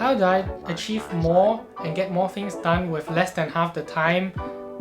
How do I achieve more and get more things done with less than half the time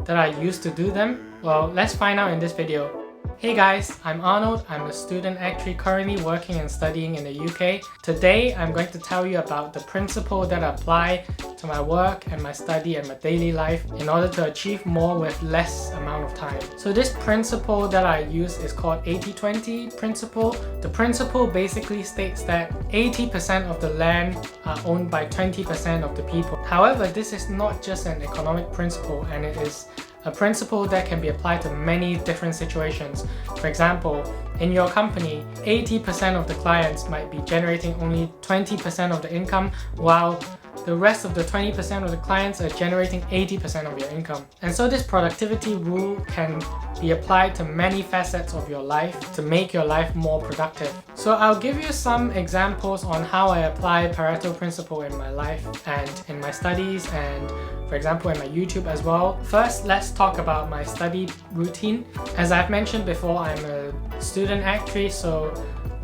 that I used to do them? Well, let's find out in this video. Hey guys, I'm Arnold. I'm a student actually currently working and studying in the UK. Today, I'm going to tell you about the principle that I apply to my work and my study and my daily life in order to achieve more with less amount of time. So this principle that I use is called 80-20 principle. The principle basically states that 80% of the land are owned by 20% of the people. However, this is not just an economic principle, and it is a principle that can be applied to many different situations. For example, in your company, 80% of the clients might be generating only 20% of the income, while the rest of the 20% of the clients are generating 80% of your income. And so this productivity rule can be applied to many facets of your life to make your life more productive. So I'll give you some examples on how I apply Pareto principle in my life and in my studies, and for example in my YouTube as well. First, let's talk about my study routine. As I've mentioned before, I'm a student actually, so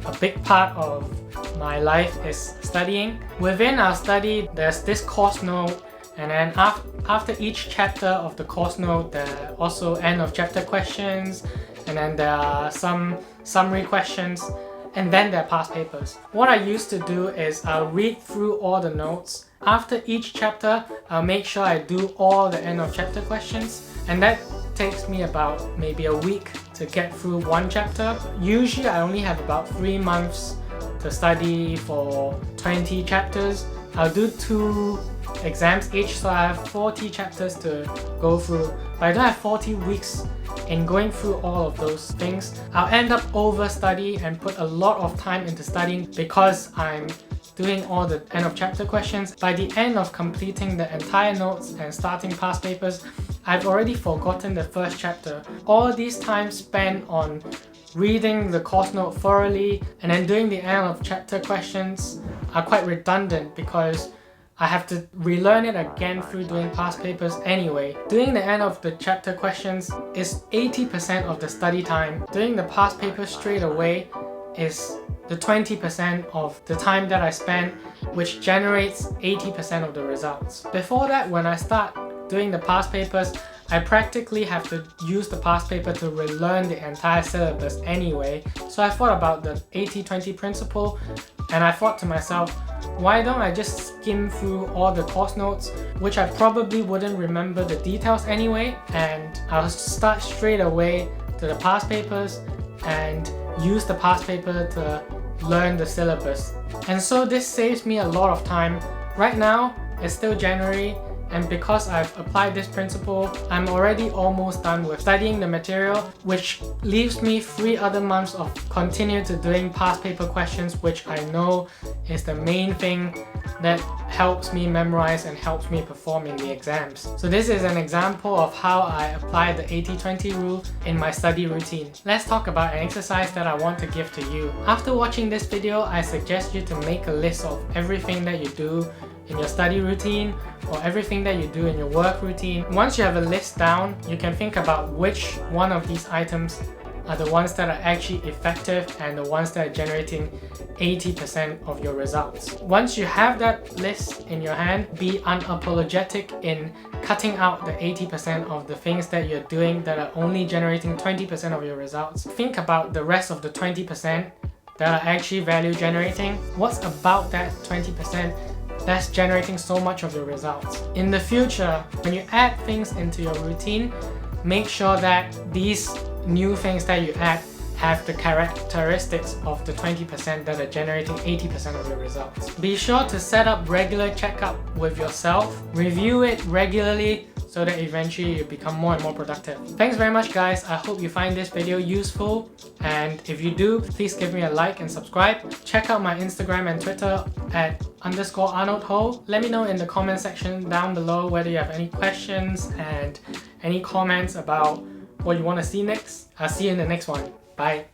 a big part of my life is studying. Within our study, there's this course note, and then after each chapter of the course note, there are also end of chapter questions, and then there are some summary questions, and then there are past papers. What I used to do is I'll read through all the notes. After each chapter, I'll make sure I do all the end of chapter questions, and that takes me about maybe a week to get through one chapter. Usually I only have about 3 months to study for 20 chapters. I'll do 2 exams each, so I have 40 chapters to go through. But I don't have 40 weeks in going through all of those things. I'll end up overstudy and put a lot of time into studying because I'm doing all the end of chapter questions. By the end of completing the entire notes and starting past papers, I've already forgotten the first chapter. All these time spent on reading the course note thoroughly and then doing the end of chapter questions are quite redundant because I have to relearn it again through doing past papers anyway. Doing the end of the chapter questions is 80% of the study time. Doing the past papers straight away is the 20% of the time that I spent, which generates 80% of the results. Before that, when I start doing the past papers, I practically have to use the past paper to relearn the entire syllabus anyway. So I thought about the 80-20 principle, and I thought to myself, why don't I just skim through all the course notes, which I probably wouldn't remember the details anyway, and I'll start straight away to the past papers and use the past paper to learn the syllabus. And so this saves me a lot of time. Right now, it's still January, and because I've applied this principle, I'm already almost done with studying the material, which leaves me 3 other months of continue to doing past paper questions, which I know is the main thing that helps me memorize and helps me perform in the exams. So this is an example of how I apply the 80-20 rule in my study routine. Let's talk about an exercise that I want to give to you. After watching this video, I suggest you to make a list of everything that you do in your study routine or everything that you do in your work routine. Once you have a list down, you can think about which one of these items are the ones that are actually effective and the ones that are generating 80% of your results. Once you have that list in your hand, be unapologetic in cutting out the 80% of the things that you're doing that are only generating 20% of your results. Think about the rest of the 20% that are actually value generating. What's about that 20% that's generating so much of your results? In the future, when you add things into your routine, make sure that these new things that you add have the characteristics of the 20% that are generating 80% of your results. Be sure to set up regular checkup with yourself, review it regularly so that eventually you become more and more productive. Thanks very much guys, I hope you find this video useful, and if you do, please give me a like and subscribe. Check out my Instagram and Twitter at _ArnoldHo. Let me know in the comment section down below whether you have any questions and any comments about what you want to see next. I'll see you in the next one. Bye.